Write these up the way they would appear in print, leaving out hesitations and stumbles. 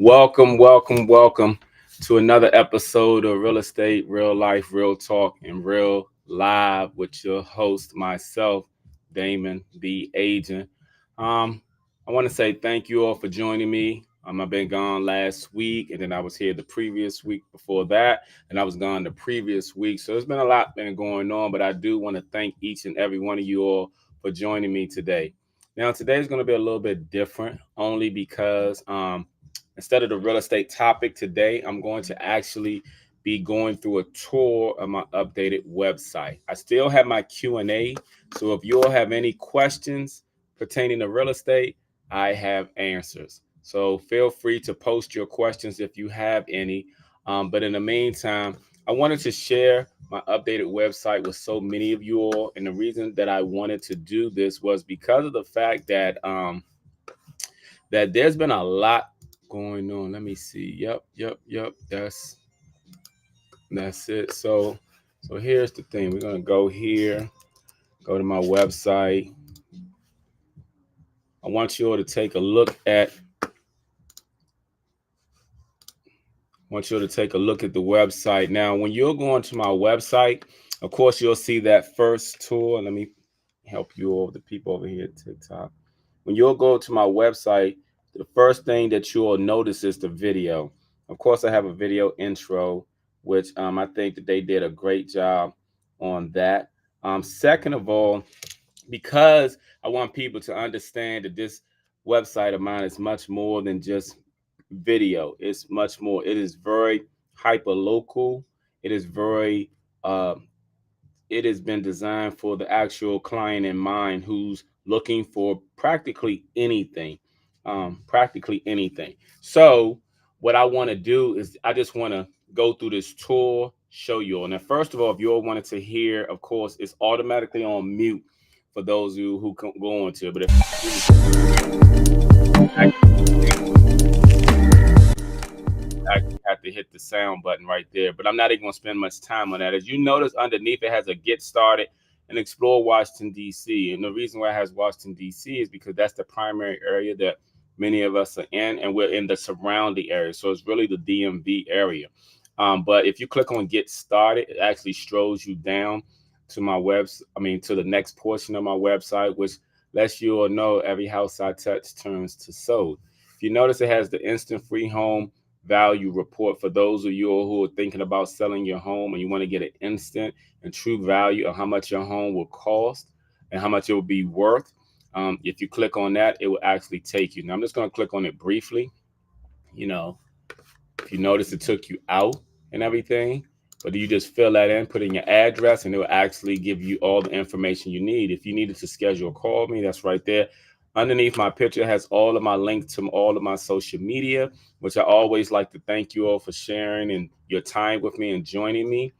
Welcome to another episode of Real Estate, Real Life, Real Talk, and Real Live with your host, myself, Damon, the agent. I want to say thank you all for joining me. I've been gone last week, and then I was here the previous week before that, and I was gone the previous week. So there's been a lot been going on, but I do want to thank each and every one of you all for joining me today. Now, today is going to be a little bit different, only because instead of the real estate topic today, I'm going to actually be going through a tour of my updated website. I still have my Q&A, so if you all have any questions pertaining to real estate, I have answers. So feel free to post your questions if you have any. But in the meantime, I wanted to share my updated website with so many of you all. And the reason that I wanted to do this was because of the fact that there's been a lot going on. Let me see. Yep. That's it. So here's the thing. We're gonna go here, go to my website. I want you all to take a look at the website. Now, when you're going to my website, of course, you'll see that first tour. Let me help you all, the people over here at TikTok. When you'll go to my website, the first thing that you'll notice is the video. Of course, I have a video intro, which I think that they did a great job on that. Second of all, because I want people to understand that this website of mine is much more than just video. It's much more. It is very hyper local. It is very it has been designed for the actual client in mind who's looking for practically anything. Practically anything. So what I want to do is I just want to go through this tour, show you all. Now, first of all, if you all wanted to hear, of course, it's automatically on mute for those of you who can go on to it. But I have to hit the sound button right there, but I'm not even going to spend much time on that. As you notice, underneath it has a get started and explore Washington, D.C. And the reason why it has Washington, D.C. is because that's the primary area that many of us are in, and we're in the surrounding area. So it's really the DMV area. But if you click on get started, it actually strolls you down to my to the next portion of my website, which lets you all know every house I touch turns to sold. If you notice, it has the instant free home value report for those of you who are thinking about selling your home and you want to get an instant and true value of how much your home will cost and how much it will be worth. If you click on that, it will actually take you. Now, I'm just going to click on it briefly. If you notice, it took you out and everything, but you just fill that in, put in your address, and it will actually give you all the information you need. If you needed to schedule a call me, that's right there. Underneath my picture has all of my links to all of my social media, which I always like to thank you all for sharing and your time with me and joining me.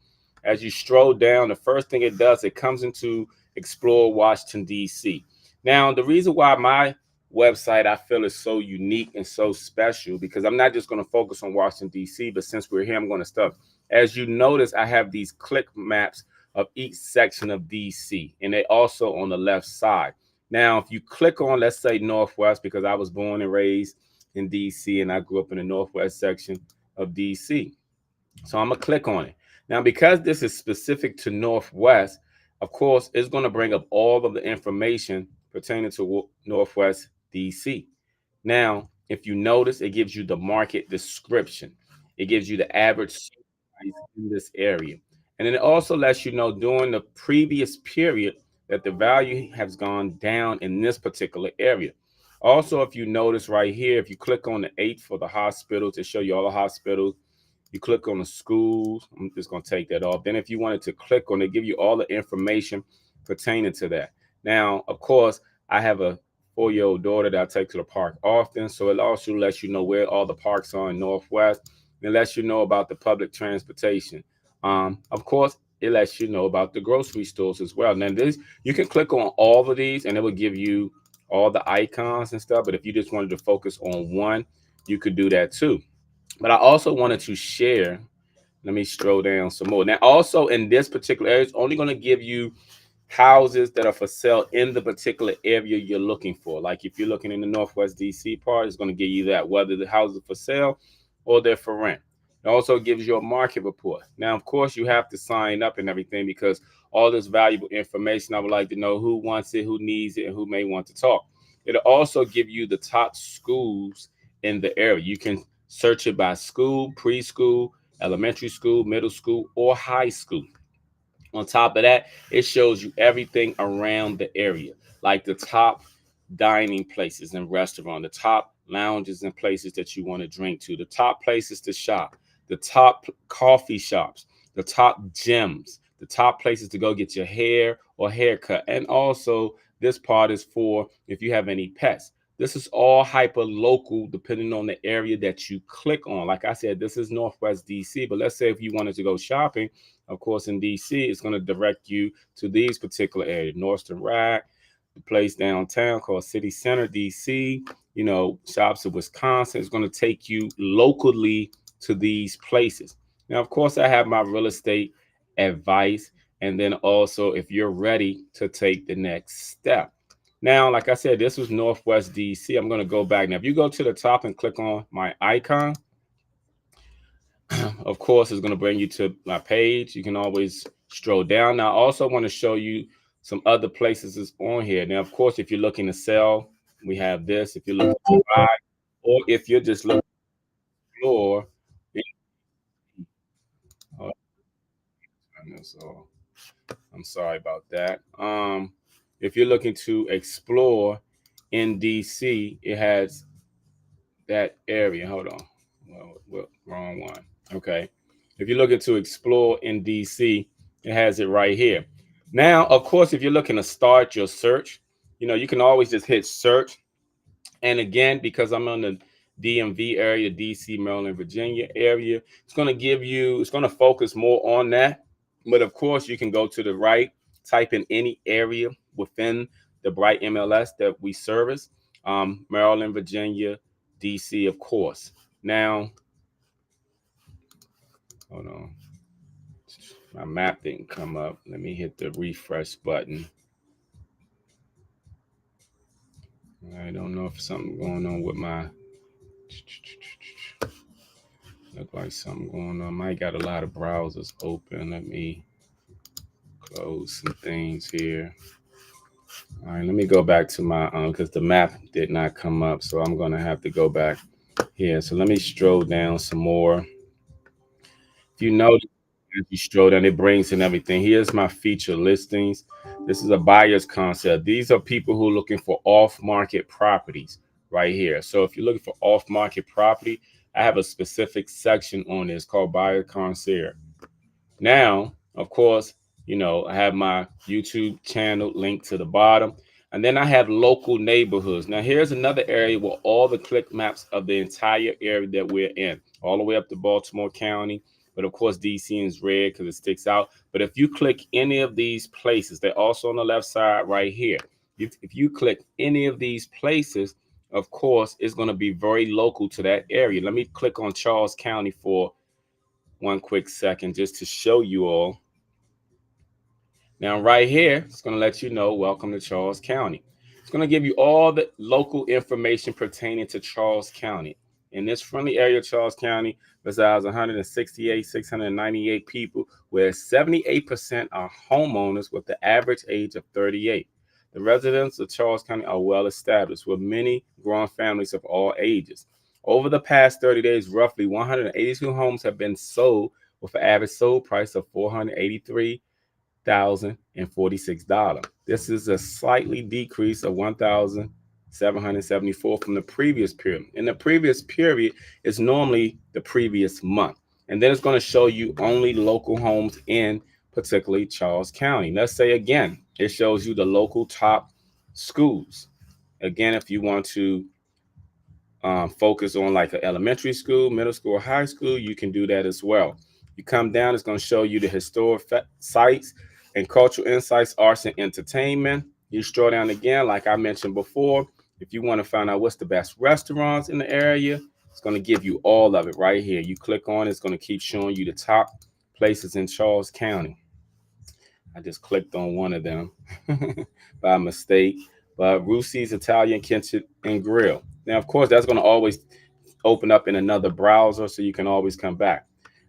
As you stroll down, the first thing it does, it comes into Explore Washington, D.C. Now, the reason why my website I feel is so unique and so special, because I'm not just going to focus on Washington, D.C., but since we're here, I'm going to start. As you notice, I have these click maps of each section of D.C., and they also on the left side. Now, if you click on, let's say, Northwest, because I was born and raised in D.C. and I grew up in the Northwest section of D.C. So I'm going to click on it. Now, because this is specific to Northwest, of course, it's going to bring up all of the information pertaining to Northwest D.C. Now, if you notice, it gives you the market description. It gives you the average price in this area. And then it also lets you know during the previous period that the value has gone down in this particular area. Also, if you notice right here, if you click on the 8 for the hospital to show you all the hospitals, you click on the schools. I'm just going to take that off. Then if you wanted to click on it, give you all the information pertaining to that. Now, of course, I have a 4-year-old daughter that I take to the park often. So it also lets you know where all the parks are in Northwest. It lets you know about the public transportation. Of course, it lets you know about the grocery stores as well. Now, you can click on all of these and it will give you all the icons and stuff. But if you just wanted to focus on one, you could do that too. But I also wanted to share. Let me scroll down some more. Now, also in this particular area, it's only going to give you houses that are for sale in the particular area you're looking for. Like if you're looking in the Northwest DC part, it's going to give you that, whether the houses are for sale or they're for rent. It also gives you a market report. Now, of course, you have to sign up and everything because all this valuable information, I would like to know who wants it, who needs it, and who may want to talk. It'll also give you the top schools in the area. You can search it by school, preschool, elementary school, middle school, or high school. On top of that, it shows you everything around the area, like the top dining places and restaurant, the top lounges and places that you want to drink to, the top places to shop, the top coffee shops, the top gyms, the top places to go get your hair or haircut. And also, this part is for if you have any pets. This is all hyper local depending on the area that you click on. Like I said, this is Northwest DC, but let's say if you wanted to go shopping, of course, in DC, it's going to direct you to these particular areas. Nordstrom Rack, the place downtown called City Center, DC, shops in Wisconsin. It's going to take you locally to these places. Now, of course, I have my real estate advice. And then also, if you're ready to take the next step. Now, like I said, this was Northwest DC. I'm going to go back. Now, if you go to the top and click on my icon, of course, it's going to bring you to my page. You can always stroll down. Now, I also want to show you some other places that's on here. Now, of course, if you're looking to sell, we have this. If you're looking to buy, or if you're just looking for, so I'm sorry about that. If you're looking to explore in DC, it has that area. Hold on. Well, wrong one. Okay. If you're looking to explore in DC, it has it right here. Now, of course, if you're looking to start your search, you can always just hit search. And again, because I'm on the DMV area, DC, Maryland, Virginia area, it's going to focus more on that. But of course, you can go to the right, type in any area within the Bright MLS that we service, Maryland, Virginia, DC, of course. Now, hold on. My map didn't come up. Let me hit the refresh button. I don't know if something going on with my... Look like something going on. I got a lot of browsers open. Let me close some things here. All right, let me go back to my because the map did not come up, so I'm gonna have to go back here. So let me stroll down some more. If you notice, as you stroll down, it brings in everything. Here's my feature listings. This is a buyer's concept. These are people who are looking for off-market properties right here. So if you're looking for off-market property, I have a specific section on this called Buyer Concierge. Now, of course, I have my YouTube channel linked to the bottom. And then I have local neighborhoods. Now, here's another area where all the click maps of the entire area that we're in, all the way up to Baltimore County. But of course, DC is red because it sticks out. But if you click any of these places, they're also on the left side right here. If you click any of these places, of course, it's going to be very local to that area. Let me click on Charles County for one quick second just to show you all. Now, right here, it's going to let you know, welcome to Charles County. It's going to give you all the local information pertaining to Charles County. In this friendly area of Charles County resides 698 people, where 78% are homeowners with the average age of 38. The residents of Charles County are well established, with many growing families of all ages. Over the past 30 days, roughly 182 homes have been sold with an average sold price of $483,046. This is a slightly decrease of 1,774 from the previous period. In the previous period is normally the previous month. And then it's going to show you only local homes in particularly Charles County. Let's say again, it shows you the local top schools. Again, if you want to focus on like an elementary school, middle school, or high school, you can do that as well. You come down, it's going to show you the historic sites and cultural insights, arts, and entertainment. You stroll down again, like I mentioned before. If you want to find out what's the best restaurants in the area, it's going to give you all of it right here. You click on it, it's going to keep showing you the top places in Charles County. I just clicked on one of them by mistake. But Rusi's Italian Kitchen and Grill. Now, of course, that's going to always open up in another browser, so you can always come back.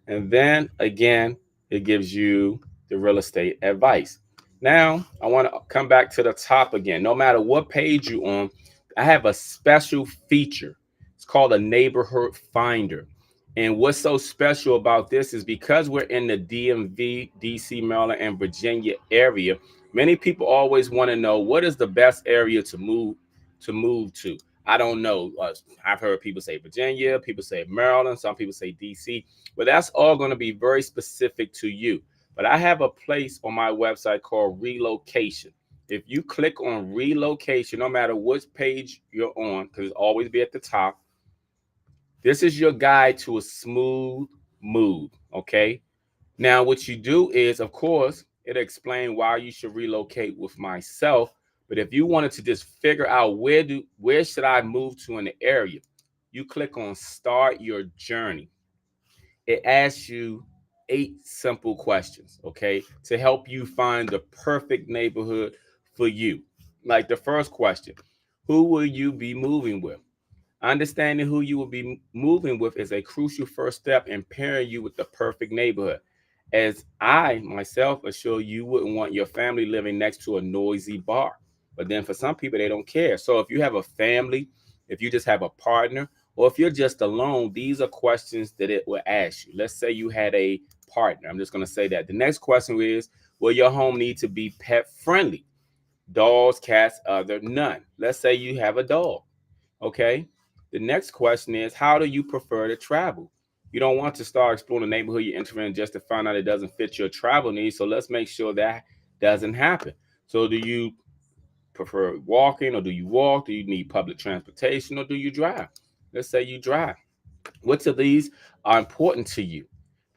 And then again, it gives you the real estate advice. Now, I want to come back to the top again. No matter what page you're on, I have a special feature. It's called a neighborhood finder. And what's so special about this is because we're in the DMV, DC, Maryland, and Virginia area, many people always want to know what is the best area to move to. I don't know. I've heard people say Virginia, people say Maryland, some people say DC, but that's all going to be very specific to you. But I have a place on my website called relocation. If you click on relocation, no matter which page you're on, because it's always be at the top, this is your guide to a smooth move. Okay. Now, what you do is, of course, it'll explain why you should relocate with myself. But if you wanted to just figure out where should I move to in the area, you click on Start Your Journey. It asks you 8 simple questions, okay, to help you find the perfect neighborhood for you. Like the first question, who will you be moving with? Understanding who you will be moving with is a crucial first step in pairing you with the perfect neighborhood. As I myself assure you wouldn't want your family living next to a noisy bar. But then for some people, they don't care. So if you have a family, if you just have a partner, or if you're just alone, these are questions that it will ask you. Let's say you had a partner. I'm just going to say that. The next question is, will your home need to be pet friendly? Dogs, cats, other, none. Let's say you have a dog. Okay. The next question is, how do you prefer to travel? You don't want to start exploring the neighborhood you're entering just to find out it doesn't fit your travel needs. So let's make sure that doesn't happen. So do you prefer walking, or do you walk? Do you need public transportation, or do you drive? Let's say you drive. Which of these are important to you?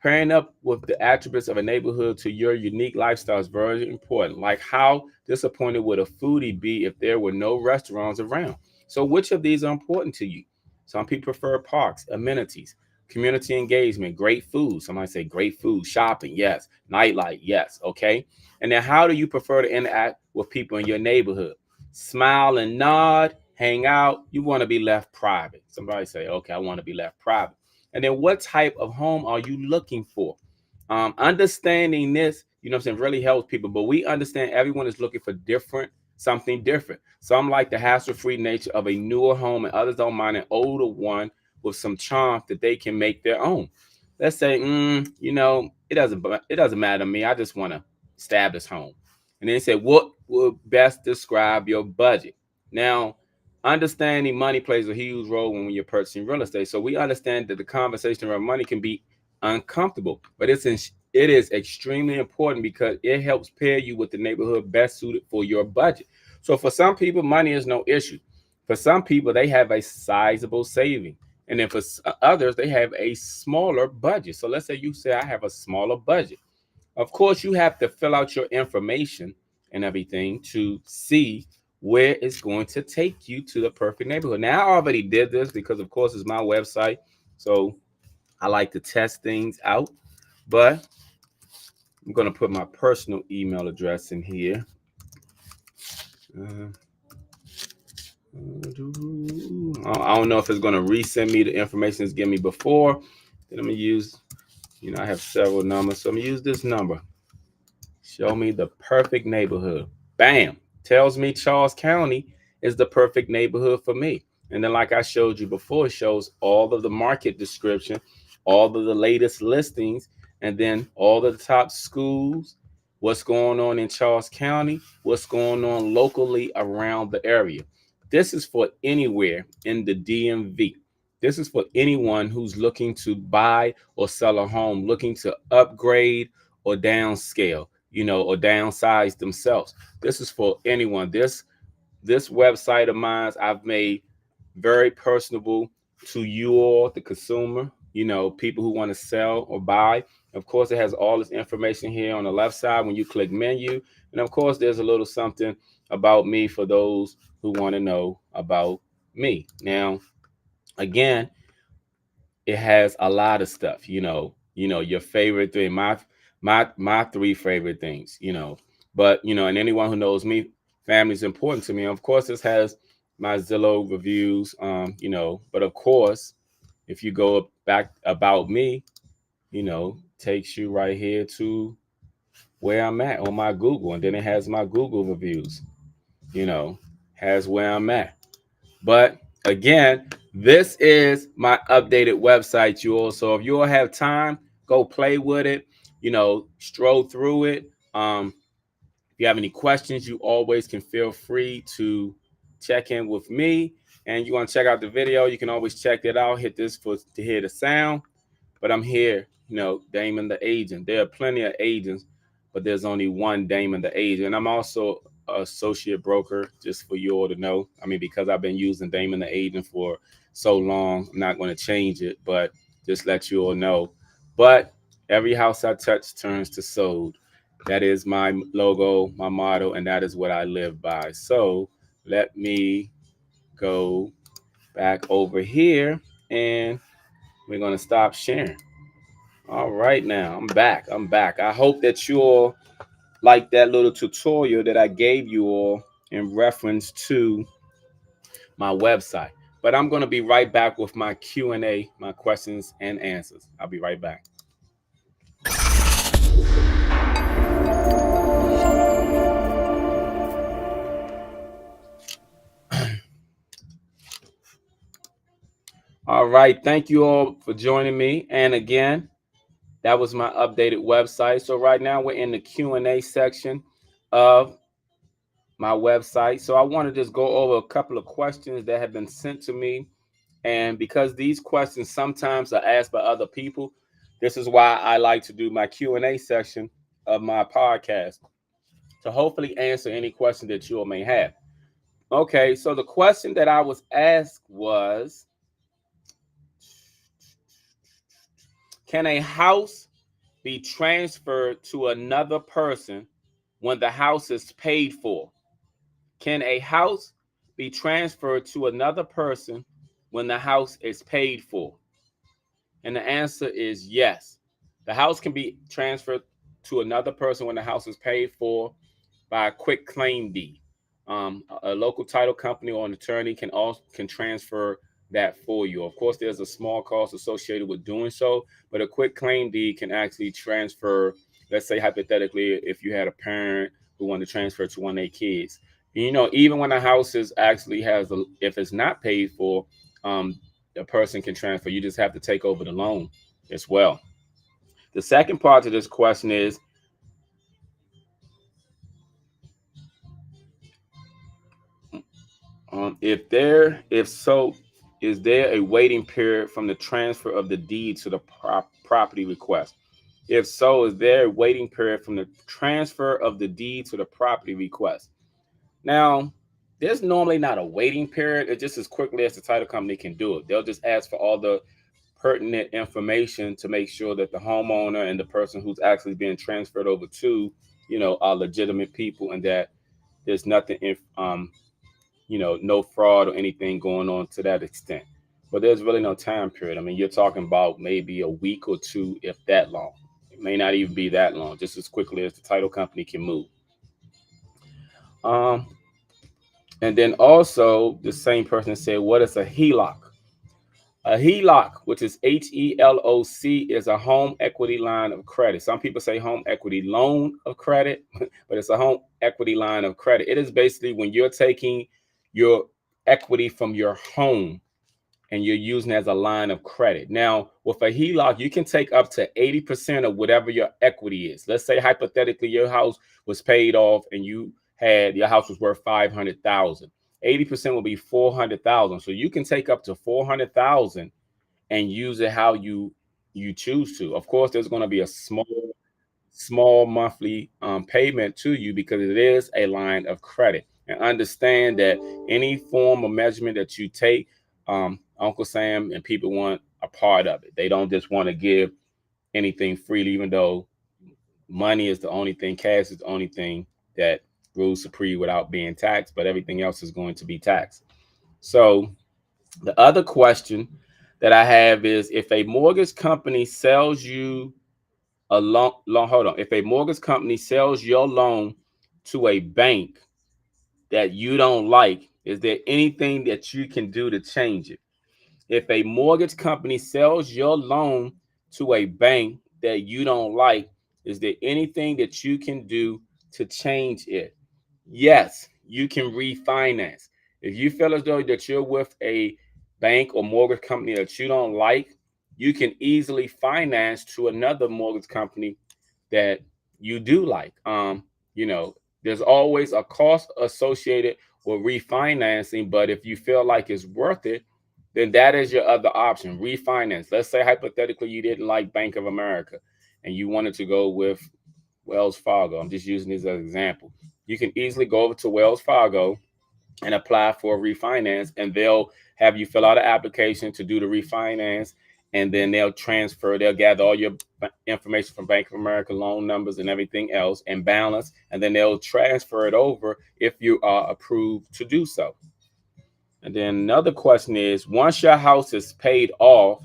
Pairing up with the attributes of a neighborhood to your unique lifestyle is very important. Like, how disappointed would a foodie be if there were no restaurants around? So, which of these are important to you? Some people prefer parks, amenities, community engagement, great food. Somebody say great food, shopping, yes. Nightlife, yes. Okay. And then, how do you prefer to interact with people in your neighborhood? Smile and nod, hang out. You want to be left private. Somebody say, okay, I want to be left private. And then what type of home are you looking for? Understanding this, you know what I'm saying, really helps people. But we understand everyone is looking for something different. Some like the hassle-free nature of a newer home, and others don't mind an older one with some charm that they can make their own. Let's say, it doesn't matter to me. I just want to establish home. And then they say, what will best describe your budget? Now, understanding money plays a huge role when you're purchasing real estate. So we understand that the conversation around money can be uncomfortable, but it is extremely important because it helps pair you with the neighborhood best suited for your budget. So for some people, money is no issue. For some people, they have a sizable saving. And then for others, they have a smaller budget. So let's say you say, I have a smaller budget. Of course, you have to fill out your information and everything to see where it's going to take you to the perfect neighborhood. Now, I already did this because, of course, it's my website. So I like to test things out. But I'm going to put my personal email address in here. Uh, I don't know if it's going to resend me the information it's given me before. Then I'm going to use, I have several numbers. So I'm going to use this number. Show me the perfect neighborhood. Bam. Tells me Charles County is the perfect neighborhood for me. And then, like I showed you before, it shows all of the market description, all of the latest listings, and then all of the top schools, what's going on in Charles County, what's going on locally around the area. This is for anywhere in the DMV. This is for anyone who's looking to buy or sell a home, looking to upgrade or downscale, or downsize themselves. This is for anyone. This website of mine I've made very personable to you all, the consumer, people who want to sell or buy. Of course, it has all this information here on the left side when you click menu. And of course, there's a little something about me for those who want to know about me. Now, again, it has a lot of stuff, your favorite thing. my three favorite things, But and anyone who knows me, family is important to me. Of course, this has my Zillow reviews, But of course, if you go back about me, takes you right here to where I'm at on my Google, and then it has my Google reviews, you know, has where I'm at. But again, this is my updated website, you all. So if you all have time, go play with it, stroll through it. If you have any questions, you always can feel free to check in with me. And you want to check out the video, you can always check it out. Hit this to hear the sound. But I'm here, Damon the agent. There are plenty of agents, but there's only one Damon the agent. And I'm also an associate broker, just for you all to know. I mean, because I've been using Damon the agent for so long, I'm not going to change it, but just let you all know. But every house I touch turns to sold. That is my logo, my motto, and that is what I live by. So let me go back over here, and we're going to stop sharing. All right, now I'm back. I'm back. I hope that you all like that little tutorial that I gave you all in reference to my website. But I'm going to be right back with my Q&A, my questions and answers. I'll be right back. All right, thank you all for joining me. And again, that was my updated website. So right now we're in the Q&A section of my website. So I want to just go over a couple of questions that have been sent to me. And because these questions sometimes are asked by other people, this is why I like to do my Q&A section of my podcast to hopefully answer any question that you all may have. Okay, so the question that I was asked was, can a house be transferred to another person when the house is paid for? Can a house be transferred to another person when the house is paid for? And the answer is yes. The house can be transferred to another person when the house is paid for by a quick claim deed. A local title company or an attorney can transfer that for you. Of course, there's a small cost associated with doing so, but a quick claim deed can actually transfer. Let's say hypothetically, if you had a parent who wanted to transfer to one of their kids, even when a house if it's not paid for, a person can transfer. You just have to take over the loan as well. The second part to this question is, if so, is there a waiting period from the transfer of the deed to the property request? If so, is there a waiting period from the transfer of the deed to the property request? Now, there's normally not a waiting period. It's just as quickly as the title company can do it. They'll just ask for all the pertinent information to make sure that the homeowner and the person who's actually being transferred over to, are legitimate people, and that there's nothing no fraud or anything going on to that extent. But there's really no time period. I mean, you're talking about maybe a week or two, if that long. It may not even be that long, just as quickly as the title company can move. And then also, the same person said, what is a HELOC? A HELOC, which is HELOC, is a home equity line of credit. Some people say home equity loan of credit, but it's a home equity line of credit. It is basically when you're taking your equity from your home and you're using it as a line of credit. Now, with a HELOC, you can take up to 80% of whatever your equity is. Let's say hypothetically your house was paid off and your house was worth $500,000. 80% will be $400,000. So you can take up to $400,000 and use it how you choose to. Of course, there's going to be a small monthly payment to you because it is a line of credit. And understand that any form of measurement that you take, Uncle Sam and people want a part of it. They don't just want to give anything freely, even though money is the only thing, cash is the only thing that rules supreme without being taxed, but everything else is going to be taxed. So the other question that I have is, if a mortgage company sells you a loan, hold on. If a mortgage company sells your loan to a bank that you don't like, is there anything that you can do to change it? If a mortgage company sells your loan to a bank that you don't like, is there anything that you can do to change it? Yes, you can refinance. If you feel as though that you're with a bank or mortgage company that you don't like, you can easily finance to another mortgage company that you do like. You know, there's always a cost associated with refinancing, but if you feel like it's worth it, then that is your other option. Refinance. Let's say hypothetically you didn't like Bank of America and you wanted to go with Wells Fargo. I'm just using this as an example. You can easily go over to Wells Fargo and apply for a refinance, and they'll have you fill out an application to do the refinance, and then they'll gather all your information from Bank of America, loan numbers and everything else, and balance, and then they'll transfer it over if you are approved to do so. And then another question is, once your house is paid off,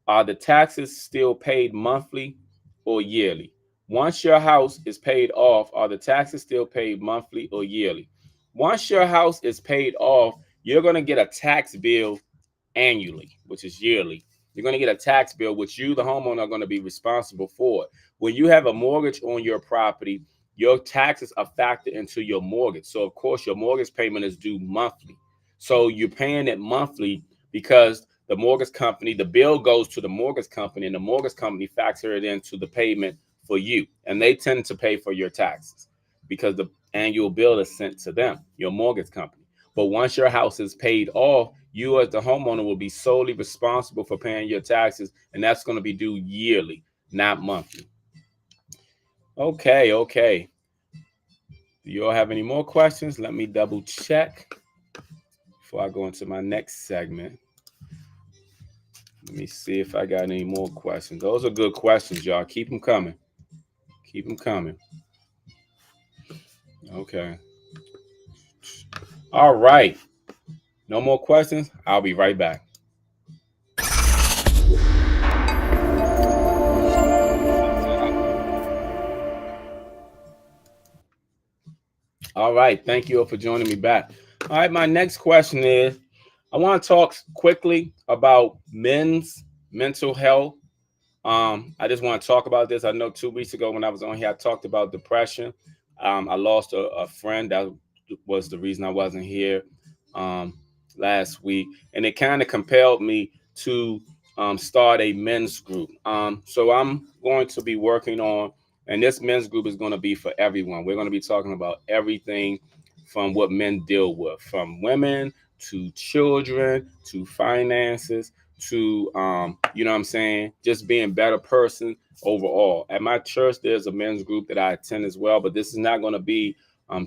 are the taxes still paid monthly or yearly? Once your house is paid off, are the taxes still paid monthly or yearly? Once your house is paid off, you're going to get a tax bill annually, which is yearly. You're going to get a tax bill, which you, the homeowner, are going to be responsible for. When you have a mortgage on your property, your taxes are factored into your mortgage. So, of course, your mortgage payment is due monthly. So you're paying it monthly because the mortgage company, the bill goes to the mortgage company, and the mortgage company factor it into the payment for you. And they tend to pay for your taxes because the annual bill is sent to them, your mortgage company. But once your house is paid off, you as the homeowner will be solely responsible for paying your taxes, and that's going to be due yearly, not monthly. Okay, okay. Do you all have any more questions? Let me double check before I go into my next segment. Let me see if I got any more questions. Those are good questions, y'all. Keep them coming. Keep them coming. Okay. All right. No more questions. I'll be right back. All right. Thank you all for joining me back. All right. My next question is, I want to talk quickly about men's mental health. I just want to talk about this. I know 2 weeks ago when I was on here, I talked about depression. I lost a friend. That was the reason I wasn't here um, last week. And it kind of compelled me to start a men's group. So I'm going to be working on, and this men's group is going to be for everyone. We're going to be talking about everything from what men deal with, from women to children to finances to you know what I'm saying, just being better person overall. At my church, there's a men's group that I attend as well, but this is not going to be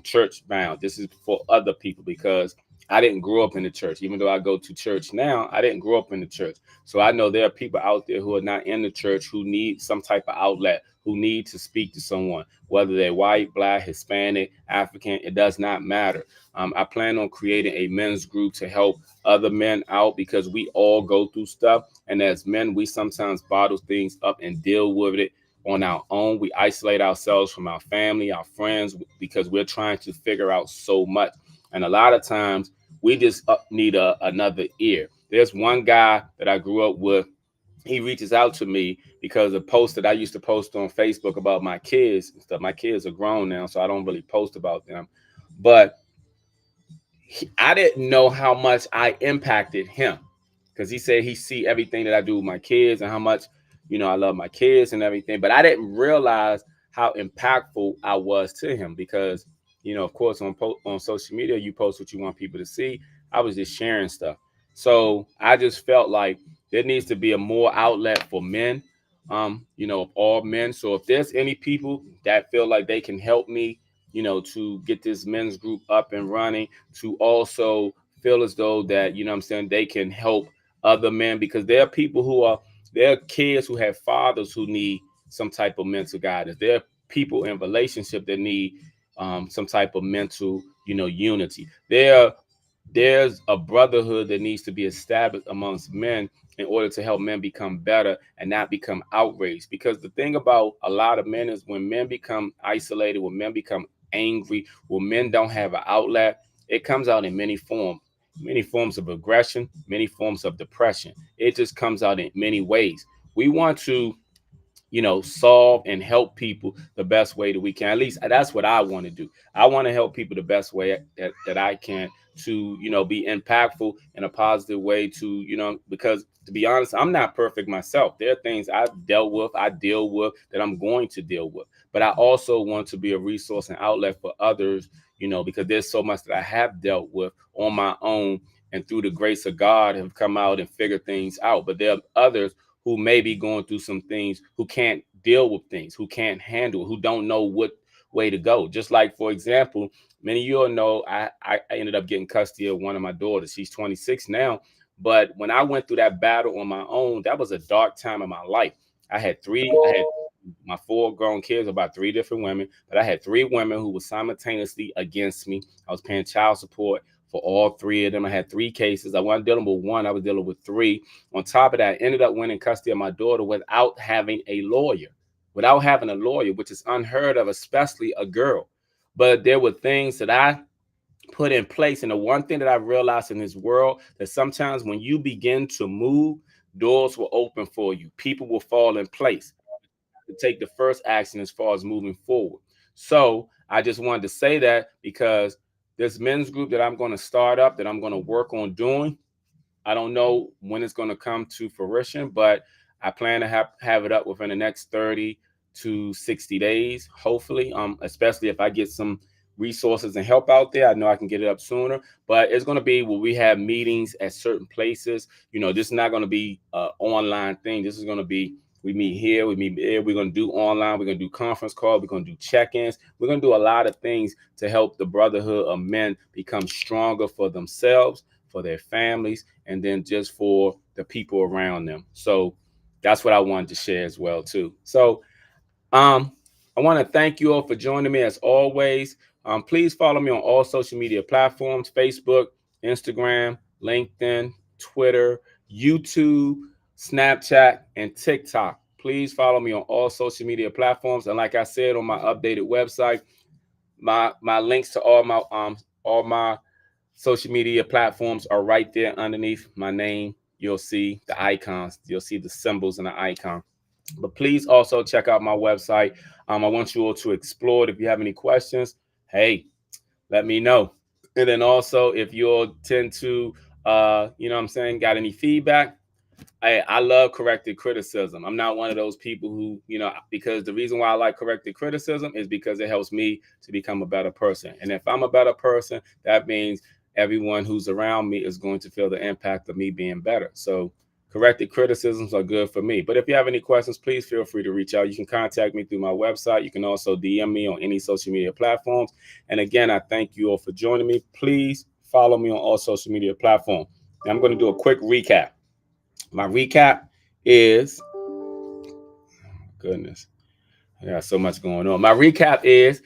church bound. This is for other people because I didn't grow up in the church. Even though I go to church now, I didn't grow up in the church. So I know there are people out there who are not in the church who need some type of outlet, who need to speak to someone, whether they're white, black, Hispanic, African, it does not matter. I plan on creating a men's group to help other men out because we all go through stuff. And as men, we sometimes bottle things up and deal with it on our own. We isolate ourselves from our family, our friends, because we're trying to figure out so much. And a lot of times we just need another ear. There's one guy that I grew up with. He reaches out to me because of posts that I used to post on Facebook about my kids and stuff. My kids are grown now, so I don't really post about them. But I didn't know how much I impacted him because he said he see everything that I do with my kids and how much, you know, I love my kids and everything. But I didn't realize how impactful I was to him because, you know, of course, on social media, you post what you want people to see. I was just sharing stuff. So I just felt like there needs to be a more outlet for men, you know, of all men. So if there's any people that feel like they can help me, you know, to get this men's group up and running, to also feel as though that, you know what I'm saying, they can help other men because there are people there are kids who have fathers who need some type of mental guidance. There are people in relationship that need some type of mental, you know, unity. There are there's a brotherhood that needs to be established amongst men in order to help men become better and not become outraged. Because the thing about a lot of men is when men become isolated, when men become angry, when men don't have an outlet, it comes out in many forms of aggression, many forms of depression. It just comes out in many ways. We want to, solve and help people the best way that we can. At least that's what I want to do. I want to help people the best way that I can to, be impactful in a positive way to, because to be honest, I'm not perfect myself. There are things I've dealt with, I deal with that I'm going to deal with. But I also want to be a resource and outlet for others, because there's so much that I have dealt with on my own and through the grace of God have come out and figured things out. But there are others who may be going through some things, who can't deal with things, who can't handle, who don't know what way to go. Just like, for example, many of you all know I ended up getting custody of one of my daughters. She's 26 now. But when I went through that battle on my own, that was a dark time in my life. I had my four grown kids, about three different women, but I had three women who were simultaneously against me. I was paying child support for all three of them. I had three cases. I wasn't dealing with one, I was dealing with three. On top of that, I ended up winning custody of my daughter without having a lawyer, which is unheard of, especially a girl. But there were things that I put in place. And the one thing that I realized in this world, that sometimes when you begin to move, doors will open for you. People will fall in place to take the first action as far as moving forward. So I just wanted to say that because this men's group that I'm going to start up, that I'm going to work on doing, I don't know when it's going to come to fruition, but I plan to have it up within the next 30 to 60 days, hopefully. Especially if I get some resources and help out there, I know I can get it up sooner. But it's going to be where we have meetings at certain places. This is not going to be an online thing. This is going to be, we meet here, we meet there. We're going to do online. We're going to do conference calls. We're going to do check-ins. We're going to do a lot of things to help the brotherhood of men become stronger for themselves, for their families, and then just for the people around them. So that's what I wanted to share as well too. So I want to thank you all for joining me as always. Please follow me on all social media platforms: Facebook, Instagram, LinkedIn, Twitter, YouTube, Snapchat, and TikTok. Please follow me on all social media platforms. And like I said on my updated website, my links to all my social media platforms are right there underneath my name. You'll see the icons. You'll see the symbols and the icon. But please also check out my website. I want you all to explore it. If you have any questions, hey, let me know. And then also, if you all tend to, got any feedback, I love corrected criticism. I'm not one of those people who, because the reason why I like corrected criticism is because it helps me to become a better person. And if I'm a better person, that means everyone who's around me is going to feel the impact of me being better. So corrected criticisms are good for me. But if you have any questions, please feel free to reach out. You can contact me through my website. You can also DM me on any social media platforms. And again, I thank you all for joining me. Please follow me on all social media platforms. Now, I'm going to do a quick recap. My recap is, goodness, I got so much going on. My recap is,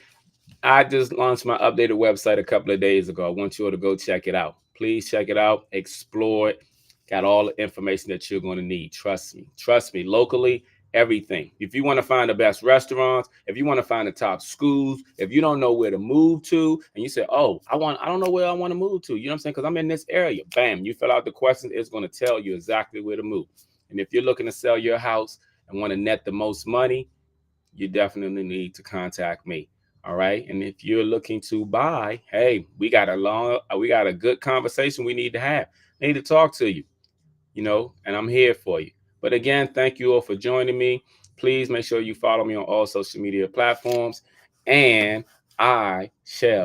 I just launched my updated website a couple of days ago. I want you all to go check it out. Please check it out, explore it. Got all the information that you're going to need. Trust me. Trust me. Locally, everything. If you want to find the best restaurants, if you want to find the top schools, if you don't know where to move to, and you say, "Oh, I don't know where I want to move to," you know what I'm saying? Because I'm in this area. Bam, you fill out the questions. It's going to tell you exactly where to move. And if you're looking to sell your house and want to net the most money, you definitely need to contact me. All right. And if you're looking to buy, hey, we got a good conversation we need to have. I need to talk to you, and I'm here for you. But again, thank you all for joining me. Please make sure you follow me on all social media platforms, and I shall